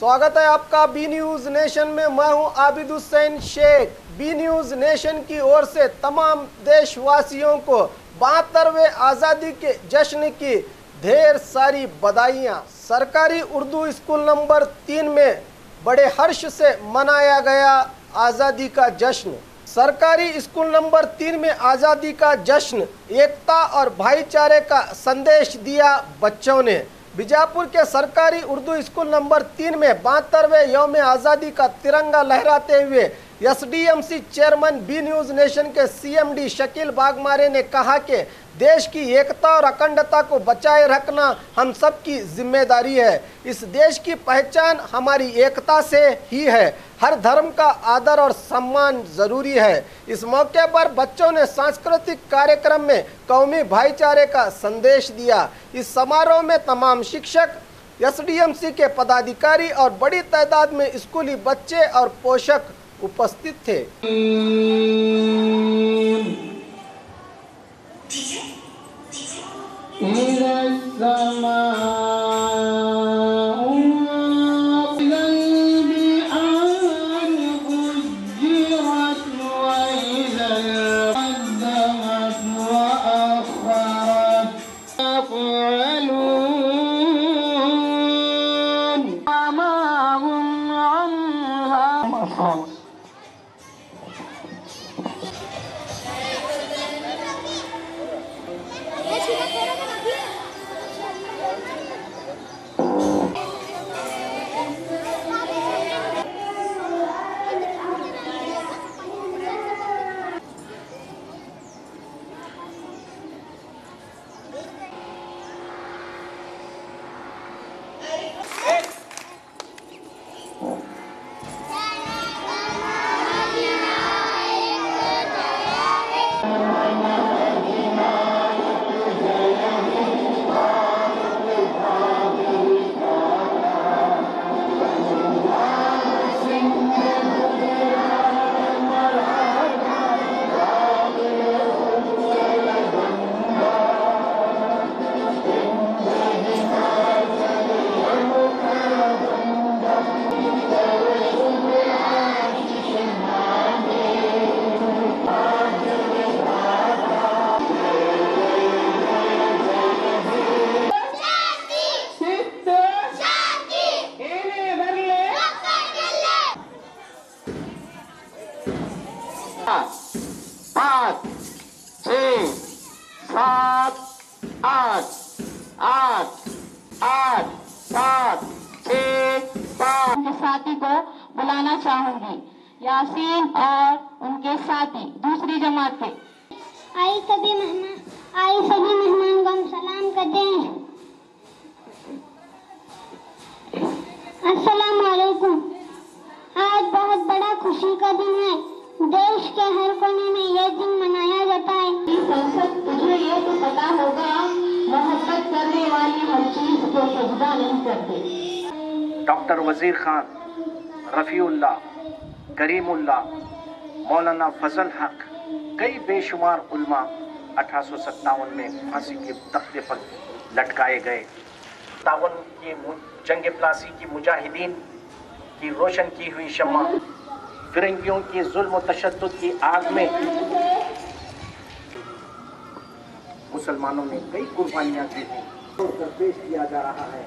स्वागत है आपका बी न्यूज नेशन में। मैं हूं Abid Hussain Sheikh. B news nation की ओर से तमाम देशवासियों को 72वें आज़ादी के जश्न की ढेर सारी बधाइयां। सरकारी उर्दू स्कूल नंबर 3 में बड़े हर्ष से मनाया गया आज़ादी का जश्न। सरकारी स्कूल नंबर 3 में आज़ादी का जश्न, एकता और भाईचारे का संदेश दिया बच्चों ने। बीजापुर के सरकारी उर्दू स्कूल नंबर 3 में 72वें यौम आज़ादी का तिरंगा लहराते हुए SDMC chairman B news nation के सीएमडी शकील बागमारे ने कहा कि देश की एकता और अखंडता को बचाए रखना हम सब की जिम्मेदारी है। इस देश की पहचान हमारी एकता से ही है। हर धर्म का आदर और सम्मान जरूरी है। इस मौके पर बच्चों ने सांस्कृतिक कार्यक्रम में कौमी भाईचारे का संदेश दिया। इस समारोह में तमाम शिक्षक, एसडीएमसी के पदाधिकारी और बड़ी तादाद में स्कूली बच्चे और पोषक उपस्थित थे। साथी को बुलाना चाहूंगी। यासीन और उनके साथी दूसरी जमात के। आई सभी मेहमान को हम सलाम करते हैं। अस्सलाम वालेकुम। आज बहुत बड़ा खुशी का दिन है। देश के हर कोने में यह दिन मनाया जाता है। संसद, तुझे ये तो पता होगा, मोहब्बत करने वाली हर चीज को सजदा नहीं करते। डॉक्टर वजीर खान, रफ़ीउल्लाह, करीमुल्लाह, मौलाना फजल हक, कई बेशुमार उल्मा 1857 में फांसी के तख्ते पर लटकाए गए। तावन की जंग प्लासी की मुजाहिदीन की रोशन की हुई शम्मा, फिरंगियों की जुल्म तशद्दुद की आग में मुसलमानों ने कई कुर्बानियां दी थी। पेश किया जा रहा है।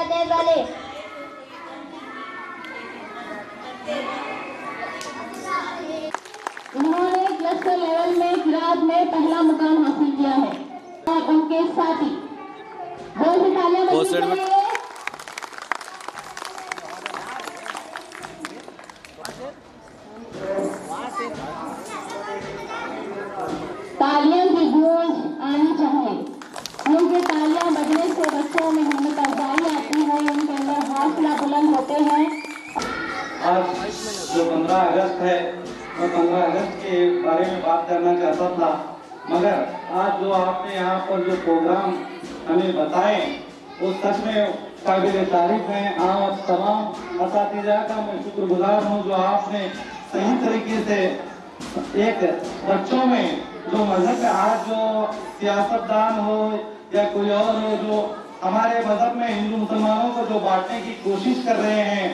रदे गले। उन्होंने क्लस्टर लेवल में किरात में पहला मुकाम हासिल किया है और उनके साथी बहुत सी तालियां बजनी चाहिए। तालियों की गूंज आनी चाहिए क्योंकि तालियां बजने से बच्चों में हिम्मत अफजाई आती है, उनके अंदर हौसला बुलंद होते हैं। आज जो 15 अगस्त है, मैं 15 अगस्त के बारे में बात करना चाहता था, मगर आज जो आपने यहाँ पर जो प्रोग्राम हमें बताए वो सच में काबिल तारीफ है। आज तमाम असातिज़ा का मैं शुक्रगुजार हूँ जो आपने सही तरीके से एक बच्चों में जो मजहब में आज जो सियासतदान हो या कोई और हो जो हमारे मजहब में हिंदू मुसलमानों को जो बांटने की कोशिश कर रहे हैं,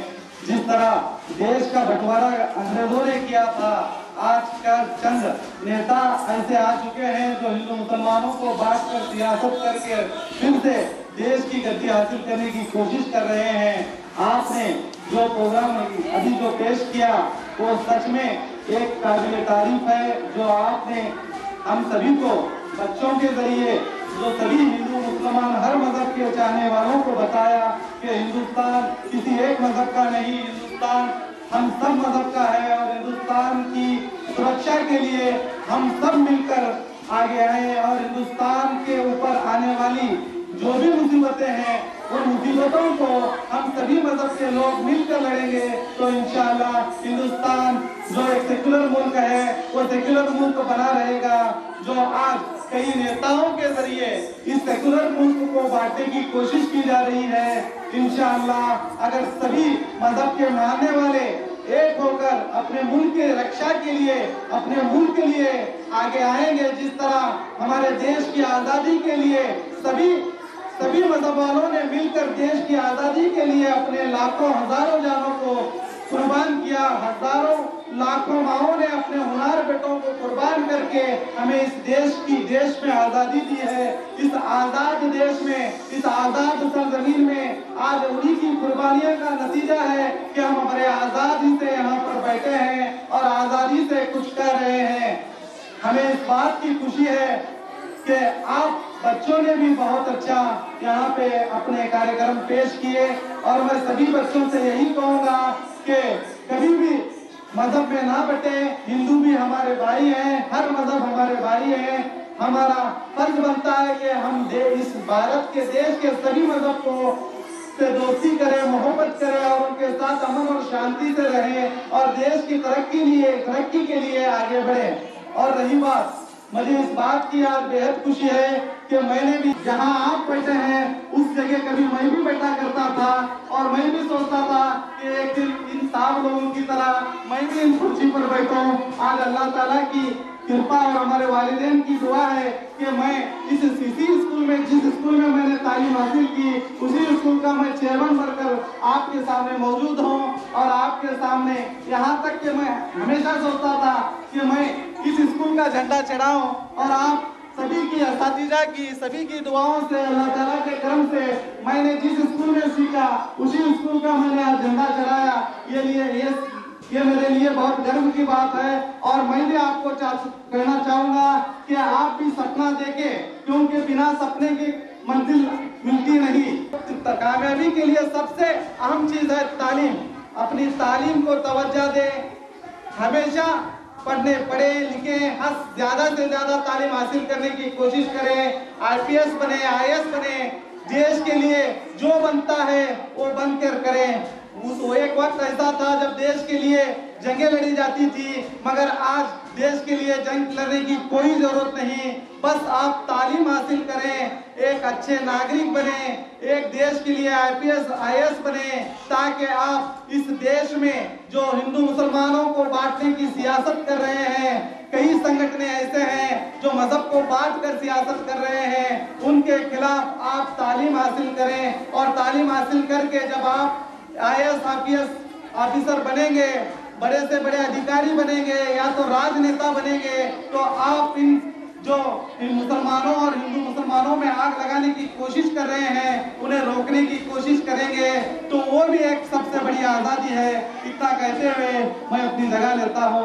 जिस तरह देश का बंटवारा अंग्रेजों ने किया था, आज का चंद नेता ऐसे आ चुके हैं जो हिंदू मुसलमानों को बांटकर सियासत करके फिर से देश की गद्दी हासिल करने की कोशिश कर रहे हैं। आपने जो प्रोग्राम अभी जो पेश किया वो सच में एक काबिल तारीफ है, जो आपने हम सभी को बच्चों के जरिए जो सभी हिंदू मुसलमान हर मजहब के चाहने वालों को बताया कि हिंदुस्तान किसी एक मजहब का नहीं, हिंदुस्तान हम सब मजहब का है और हिंदुस्तान की सुरक्षा के लिए हम सब मिलकर आगे आए और हिंदुस्तान के ऊपर आने वाली जो भी मुसीबतें हैं उन मुसीबतों को हम सभी मजहब के लोग मिलकर लड़ेंगे तो इंशाअल्लाह हिंदुस्तान जो एक सेक्युलर मुल्क है वो सेक्युलर मुल्क बना रहेगा। जो आज कई नेताओं के जरिए इस सेक्युलर मुल्क को बांटने की कोशिश की जा रही है, इंशाअल्लाह अगर सभी मजहब के मानने वाले एक होकर अपने मुल्क की रक्षा के लिए अपने मुल्क के लिए आगे आएंगे, जिस तरह हमारे देश की आज़ादी के लिए सभी मजहब वालों ने मिलकर देश की आज़ादी के लिए अपने लाखों हजारों जानों को कुर्बान किया, हजारों लाखों माओं ने अपने हुनर बेटों को कुर्बान करके हमें इस देश में आज़ादी दी है। इस आज़ाद देश में, इस आज़ाद सरजमीन में आज उन्हीं की कुर्बानियों का नतीजा है कि हम हमारे आज़ादी से यहाँ पर बैठे हैं और आज़ादी से कुछ कर रहे हैं। हमें इस बात की खुशी है कि आप बच्चों ने भी बहुत अच्छा यहाँ पे अपने कार्यक्रम पेश किए और मैं सभी बच्चों से यही कहूँगा कि कभी भी मजहब में ना बटे, हिंदू भी हमारे भाई हैं, हर मजहब हमारे भाई हैं। हमारा फर्ज बनता है कि हम इस भारत के देश के सभी मजहब को से दोस्ती करें, मोहब्बत करें और उनके साथ अमन और शांति से रहें और देश की तरक्की के लिए आगे बढ़ें। और रही बात, मुझे इस बात की आज बेहद खुशी है कि मैंने भी जहां आप बैठे हैं उस जगह कभी मैं भी बैठा करता था और मैं भी सोचता था कि एक दिन इन साहब लोगों की तरह मैं भी इन कुर्सी पर बैठूं। आज अल्लाह ताला की कृपा और हमारे वालिदैन की दुआ है कि मैं इस इसी स्कूल में, जिस स्कूल में मैंने तालीम हासिल की, उसी स्कूल का मैं चेयरमैन बनकर आपके सामने मौजूद हूँ और आपके सामने यहाँ तक कि मैं हमेशा सोचता था कि मैं इस स्कूल का झंडा चढ़ाऊं और आप सभी की असातिज़ा की सभी की दुआओं से अल्लाह ताला के करम से मैंने जिस स्कूल में सीखा उसी स्कूल का मैंने आज झंडा चढ़ाया। ये मेरे लिए बहुत गर्व की बात है और मैं भी आपको कहना चाहूँगा कि आप भी सपना देखें, क्योंकि बिना सपने की मंजिल मिलती नहीं। कामयाबी के लिए सबसे अहम चीज़ है तालीम। अपनी तालीम को तवज्जो दें, हमेशा पढ़े लिखे, ज़्यादा से ज़्यादा तालीम हासिल करने की कोशिश करें। IPS बने, IAS बने, देश के लिए जो बनता है वो बनकर करें। वो एक वक्त ऐसा था जब देश के लिए जंगें लड़ी जाती थी, मगर आज देश के लिए जंग लड़ने की कोई जरूरत नहीं। बस आप तालीम हासिल करें, एक अच्छे नागरिक बने, एक देश के लिए IPS IAS बने, ताकि आप इस देश में जो हिंदू मुसलमानों को बांटने की सियासत कर रहे हैं, कई संगठन ऐसे हैं जो मजहब को बांट कर सियासत कर रहे हैं, उनके खिलाफ आप तालीम हासिल करें और तालीम हासिल करके जब आप IAS IPS ऑफिसर बनेंगे, बड़े से बड़े अधिकारी बनेंगे या तो राजनेता बनेंगे, तो आप इन जो इन मुसलमानों और हिंदू मुसलमानों में आग लगाने की कोशिश कर रहे हैं, उन्हें रोकने की कोशिश करेंगे तो वो भी एक सबसे बड़ी आज़ादी है। इतना कहते हुए मैं अपनी जगह लेता हूँ।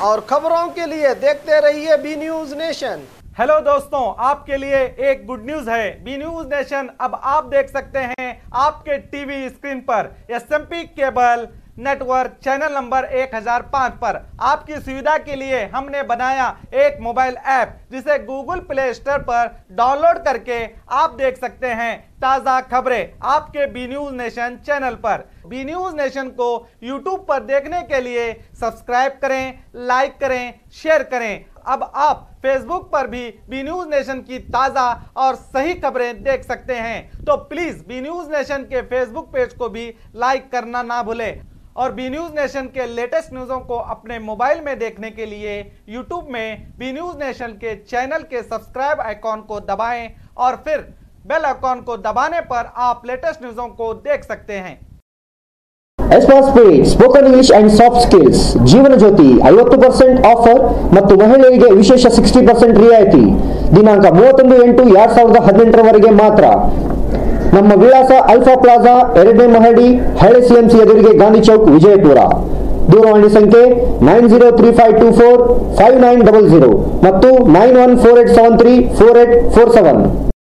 और खबरों के लिए देखते रहिए बी न्यूज नेशन। हेलो दोस्तों, आपके लिए एक गुड न्यूज है। बी न्यूज नेशन अब आप देख सकते हैं आपके टीवी स्क्रीन पर SMP cable network channel number 1005 पर। आपकी सुविधा के लिए हमने बनाया एक मोबाइल ऐप जिसे गूगल प्ले स्टोर पर डाउनलोड करके आप देख सकते हैं ताज़ा खबरें आपके बी न्यूज नेशन चैनल पर। बी न्यूज नेशन को यूट्यूब पर देखने के लिए सब्सक्राइब करें, लाइक करें, शेयर करें। अब आप फेसबुक पर भी बी न्यूज नेशन की ताज़ा और सही खबरें देख सकते हैं। तो प्लीज़ बी न्यूज नेशन के फेसबुक पेज को भी लाइक करना ना भूलें। और बी न्यूज नेशन के लेटेस्ट न्यूज़ों को अपने मोबाइल में देखने के लिए यूट्यूब में बी न्यूज नेशन के चैनल के सब्सक्राइब आइकॉन को दबाएं और फिर बेल आइकॉन को दबाने पर आप लेटेस्ट न्यूज़ों को देख सकते हैं। ಎಸ್ಪಾಸ್ speed spoken English and soft skills Jeevana Jyothi 50% offer ಮತ್ತು ಮಹಿಳೆಯರಿಗೆ ವಿಶೇಷ 60% ರಿಯಾಯಿತಿ ದಿನಾಂಕ 31/8/2018 ರವರೆಗೆ ಮಾತ್ರ। ನಮ್ಮ ವಿಳಾಸ ಅಲ್ಫಾ ಪ್ಲಾಜಾ 2ನೇ ಮಹಡಿ ಹಳೆ CMC ಎದುರಿಗೆ ಗಾಂಧಿ ಚೌಕ್ ವಿಜಯಪುರ। ದೂರವಾಣಿ ಸಂಖ್ಯೆ 9035245900 ಮತ್ತು 9148734847।